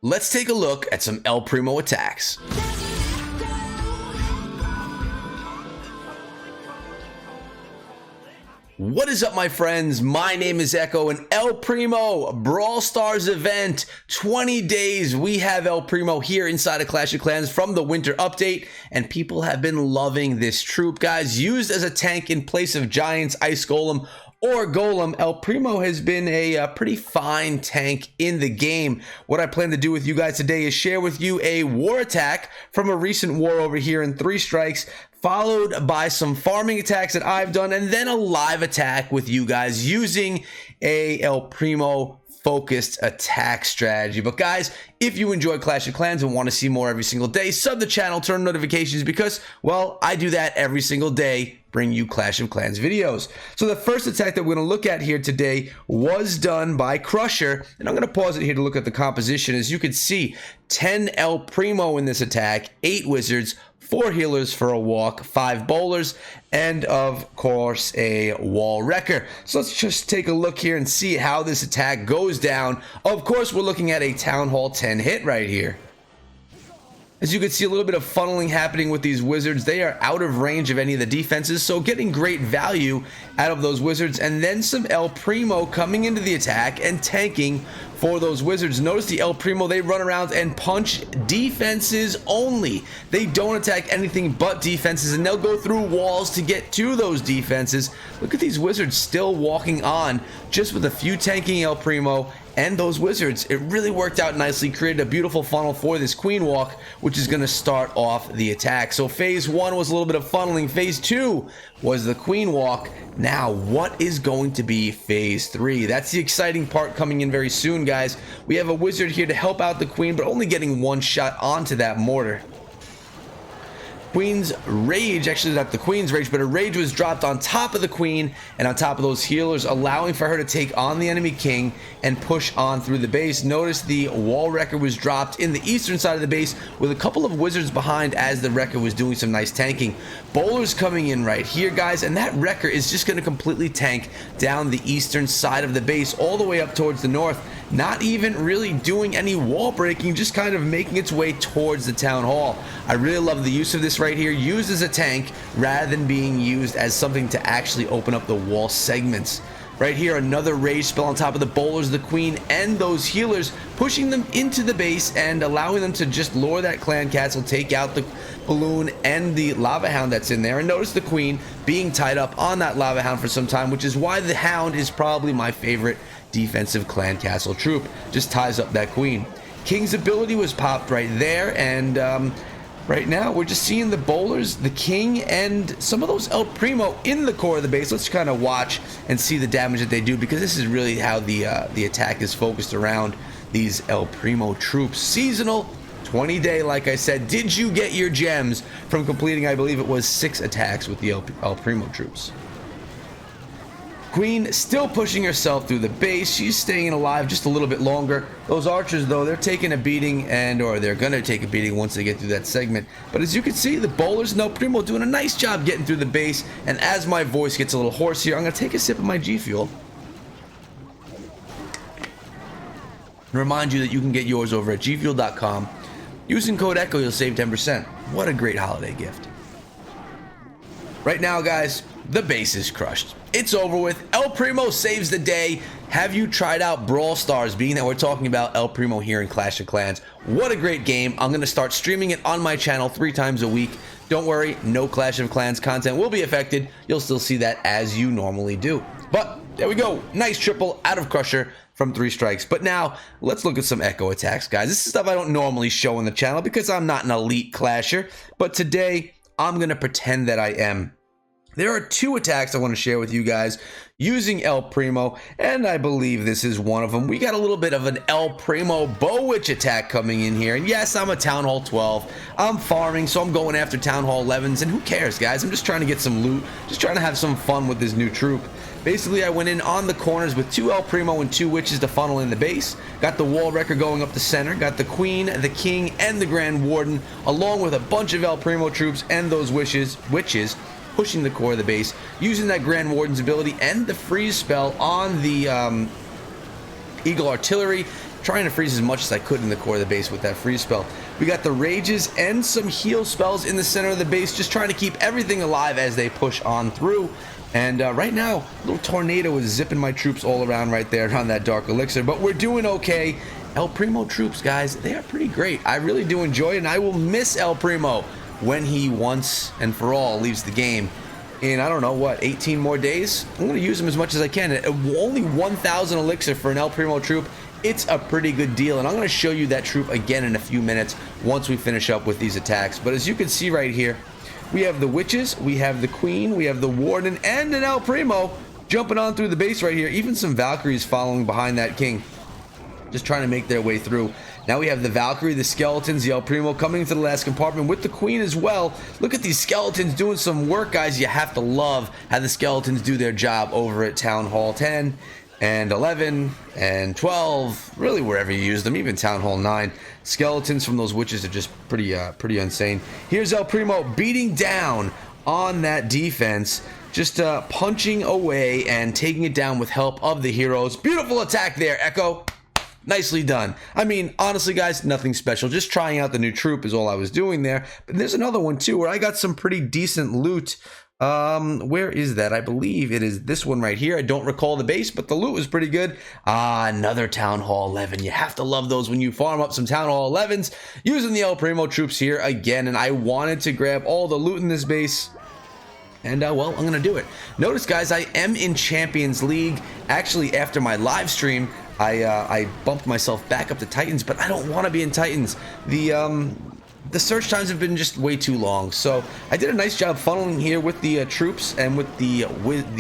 Let's take a look at some El Primo attacks. What is up, my friends? My name is Echo, and El Primo Brawl Stars event, 20 days. We have El Primo here inside of Clash of Clans from the winter update, and people have been loving this troop, guys. Used as a tank in place of Giants, Ice Golem, or Golem, El Primo has been a pretty fine tank in the game. What I plan to do with you guys today is share with you a war attack from a recent war over here in 3 strikes, followed by some farming attacks that I've done, and then a live attack with you guys using a El Primo focused attack strategy. But guys, if you enjoy Clash of Clans and want to see more every single day, sub the channel, turn notifications, because, well, I do that every single day, bring you Clash of Clans videos. So the first attack that we're going to look at here today was done by Crusher, and I'm going to pause it here to look at the composition. As you can see, 10 El Primo in this attack, 8 wizards, 4 healers for a walk, 5 bowlers, and of course a wall wrecker. So let's just take a look here and see how this attack goes down. Of course, we're looking at a Town Hall 10 hit right here. As you can see, a little bit of funneling happening with these wizards. They are out of range of any of the defenses, so getting great value out of those wizards. And then some El Primo coming into the attack and tanking for those wizards. Notice the El Primo, they run around and punch defenses only. They don't attack anything but defenses, and they'll go through walls to get to those defenses. Look at these wizards still walking on just with a few tanking El Primo and those wizards. It really worked out nicely, created a beautiful funnel for this queen walk, which is going to start off the attack. So phase 1 was a little bit of funneling. Phase 2 was the queen walk. Now, what is going to be phase 3? That's the exciting part coming in very soon, guys. We have a wizard here to help out the queen, but only getting 1 shot onto that mortar. Queen's Rage, actually not the Queen's Rage, but a Rage was dropped on top of the Queen and on top of those healers, allowing for her to take on the enemy king and push on through the base. Notice the Wall Wrecker was dropped in the eastern side of the base with a couple of wizards behind as the Wrecker was doing some nice tanking. Bowlers coming in right here, guys, and that Wrecker is just going to completely tank down the eastern side of the base all the way up towards the north, not even really doing any wall breaking, just kind of making its way towards the Town Hall. I really love the use of this right here, used as a tank rather than being used as something to actually open up the wall segments. Right here, another rage spell on top of the bowlers, the queen, and those healers, pushing them into the base and allowing them to just lure that clan castle, take out the balloon and the lava hound that's in there. And notice the queen being tied up on that lava hound for some time, which is why the hound is probably my favorite defensive clan castle troop. Just ties up that queen. King's ability was popped right there, and right now we're just seeing the bowlers, the king, and some of those El Primo in the core of the base. Let's kind of watch and see the damage that they do, because this is really how the attack is focused around these El Primo troops. Seasonal 20-day, like I said. Did you get your gems from completing, I believe it was 6 attacks with the El Primo troops? Queen still pushing herself through the base. She's staying alive just a little bit longer. Those archers, though, they're taking a beating, or they're going to take a beating once they get through that segment. But as you can see, the bowlers and El Primo doing a nice job getting through the base. And as my voice gets a little hoarse here, I'm going to take a sip of my G Fuel. And remind you that you can get yours over at gfuel.com. Using code ECHO, you'll save 10%. What a great holiday gift. Right now, guys, the base is crushed. It's over with. El Primo saves the day. Have you tried out Brawl Stars, being that we're talking about El Primo here in Clash of Clans? What a great game. I'm going to start streaming it on my channel 3 times a week. Don't worry, no Clash of Clans content will be affected. You'll still see that as you normally do. But there we go. Nice triple out of Crusher from 3 strikes. But now, let's look at some Echo attacks, guys. This is stuff I don't normally show on the channel because I'm not an elite Clasher. But today, I'm going to pretend that I am. There are 2 attacks I want to share with you guys using El Primo, and I believe this is one of them. We got a little bit of an El Primo Bow Witch attack coming in here. And yes, I'm a Town Hall 12. I'm farming, so I'm going after Town Hall 11s, and who cares, guys? I'm just trying to get some loot, just trying to have some fun with this new troop. Basically, I went in on the corners with 2 El Primo and 2 Witches to funnel in the base. Got the Wall Wrecker going up the center. Got the Queen, the King, and the Grand Warden, along with a bunch of El Primo troops and those witches pushing the core of the base, using that Grand Warden's ability and the freeze spell on the Eagle Artillery, trying to freeze as much as I could in the core of the base with that freeze spell. We got the rages and some heal spells in the center of the base, just trying to keep everything alive as they push on through. And right now, a little tornado is zipping my troops all around right there on that Dark Elixir, but we're doing okay. El Primo troops, guys, they are pretty great. I really do enjoy it, and I will miss El Primo when he once and for all leaves the game in, I don't know, what, 18 more days? I'm going to use him as much as I can. Only 1,000 elixir for an El Primo troop. It's a pretty good deal, and I'm going to show you that troop again in a few minutes once we finish up with these attacks. But as you can see right here, we have the witches, we have the queen, we have the warden, and an El Primo jumping on through the base right here. Even some Valkyries following behind that king, just trying to make their way through. Now we have the Valkyrie, the skeletons, the El Primo coming into the last compartment with the queen as well. Look at these skeletons doing some work, guys. You have to love how the skeletons do their job over at Town Hall 10 and 11 and 12, really wherever you use them, even Town Hall 9. Skeletons from those witches are just pretty insane. Here's El Primo beating down on that defense, just punching away and taking it down with help of the heroes. Beautiful attack there, Echo. Nicely done. I mean, honestly, guys, nothing special. Just trying out the new troop is all I was doing there. But there's another one, too, where I got some pretty decent loot. Where is that? I believe it is this one right here. I don't recall the base, but the loot was pretty good. Another Town Hall 11. You have to love those when you farm up some Town Hall 11s. Using the El Primo troops here again, and I wanted to grab all the loot in this base. And, well, I'm going to do it. Notice, guys, I am in Champions League. Actually, after my live stream, I bumped myself back up to Titans, but I don't want to be in Titans. The search times have been just way too long, so I did a nice job funneling here with the troops and with the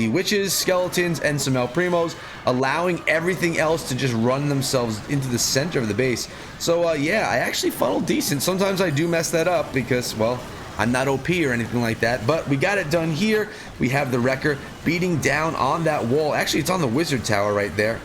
witches, skeletons, and some El Primos, allowing everything else to just run themselves into the center of the base. So, yeah, I actually funneled decent. Sometimes I do mess that up because, well, I'm not OP or anything like that, but we got it done here. We have the Wrecker beating down on that wall. Actually, it's on the Wizard Tower right there.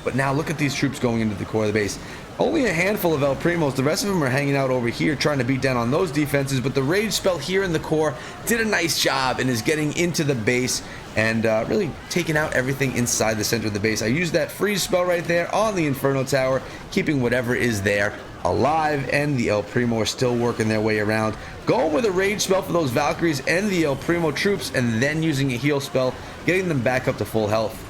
But now look at these troops going into the core of the base. Only a handful of El Primos. The rest of them are hanging out over here trying to beat down on those defenses. But the Rage spell here in the core did a nice job and is getting into the base and really taking out everything inside the center of the base. I used that freeze spell right there on the Inferno Tower, keeping whatever is there alive, and the El Primo are still working their way around. Going with a Rage spell for those Valkyries and the El Primo troops, and then using a heal spell, getting them back up to full health.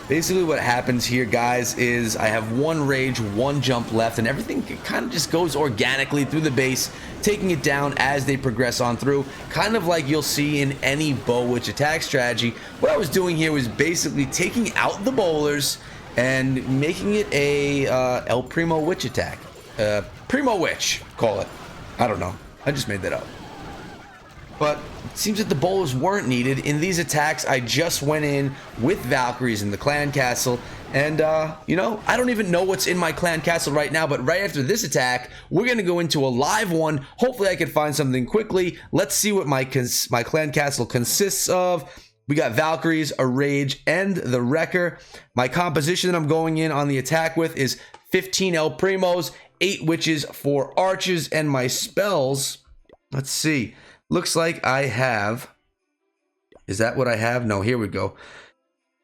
Basically what happens here, guys, is I have one rage, one jump left, and everything kind of just goes organically through the base, taking it down as they progress on through, kind of like you'll see in any bow witch attack strategy. What I was doing here was basically taking out the bowlers and making it a El Primo witch attack. Primo witch, call it. I don't know. I just made that up. But it seems that the bowlers weren't needed. In these attacks, I just went in with Valkyries in the clan castle. And, you know, I don't even know what's in my clan castle right now. But right after this attack, we're going to go into a live one. Hopefully, I can find something quickly. Let's see what my clan castle consists of. We got Valkyries, a Rage, and the Wrecker. My composition that I'm going in on the attack with is 15 El Primos, 8 Witches, 4 Archers, and my spells. Let's see. Looks like I have, is that what I have? No, here we go.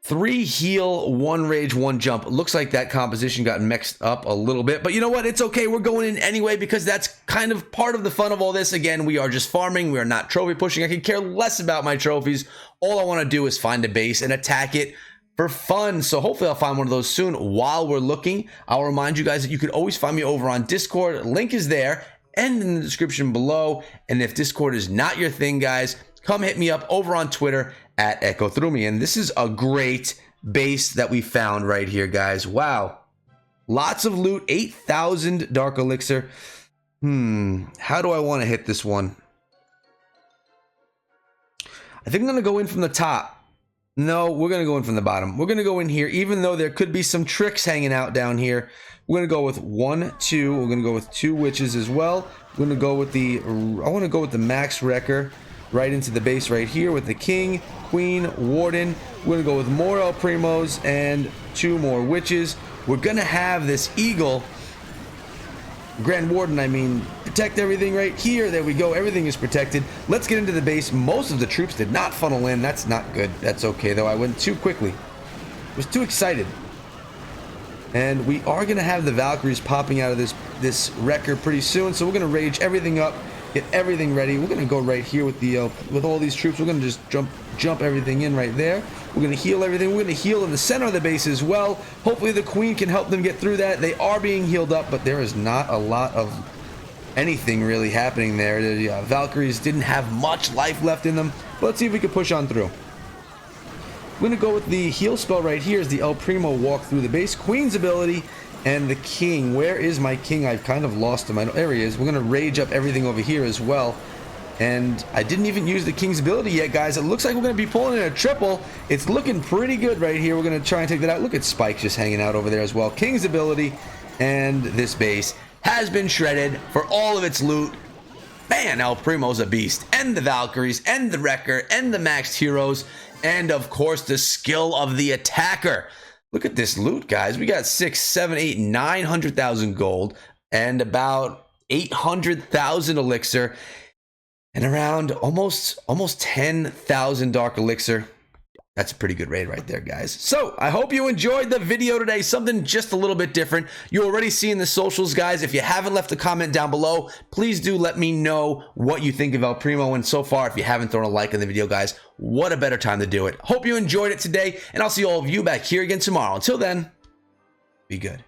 3 heal, 1 rage, 1 jump. Looks like that composition got mixed up a little bit, but you know what? It's okay. We're going in anyway because that's kind of part of the fun of all this. Again, we are just farming. We are not trophy pushing. I can care less about my trophies. All I want to do is find a base and attack it for fun. So hopefully I'll find one of those soon. While we're looking, I'll remind you guys that you can always find me over on Discord. Link is there and in the description below. And if Discord is not your thing, guys, come hit me up over on Twitter at Echo Through Me. And this is a great base that we found right here, guys. Wow. Lots of loot, 8,000 Dark Elixir. How do I want to hit this one? I think I'm going to go in from the top. No, we're going to go in from the bottom. We're going to go in here, even though there could be some tricks hanging out down here. We're going to go with 1, 2. We're going to go with 2 witches as well. We're going to go with the, I want to go with the Max Wrecker right into the base right here with the King, Queen, Warden. We're going to go with more El Primos and 2 more witches. We're going to have this Eagle, Grand Warden, I mean, protect everything right here. There we go. Everything is protected. Let's get into the base. Most of the troops did not funnel in. That's not good. That's okay, though. I went too quickly. I was too excited. And we are going to have the Valkyries popping out of this wrecker pretty soon. So we're going to rage everything up, get everything ready. We're going to go right here with all these troops. We're going to just jump everything in right there. We're going to heal everything. We're going to heal in the center of the base as well. Hopefully the Queen can help them get through that. They are being healed up, but there is not a lot of anything really happening there. The Valkyries didn't have much life left in them. But let's see if we can push on through. We're going to go with the heal spell right here as the El Primo walk through the base. Queen's ability and the King. Where is my King? I've kind of lost him. There he is. We're going to rage up everything over here as well. And I didn't even use the King's ability yet, guys. It looks like we're going to be pulling in a triple. It's looking pretty good right here. We're going to try and take that out. Look at Spike just hanging out over there as well. King's ability and this base has been shredded for all of its loot. Man, El Primo's a beast. And the Valkyries, and the Wrecker, and the maxed heroes, and of course the skill of the attacker. Look at this loot, guys. We got 6, 7, 8, 900,000 gold, and about 800,000 elixir, and around almost 10,000 dark elixir. That's a pretty good raid right there, guys. So I hope you enjoyed the video today. Something just a little bit different. You're already seeing the socials, guys. If you haven't left a comment down below, please do let me know what you think of El Primo. And so far, if you haven't thrown a like in the video, guys, what a better time to do it. Hope you enjoyed it today, and I'll see all of you back here again tomorrow. Until then, be good.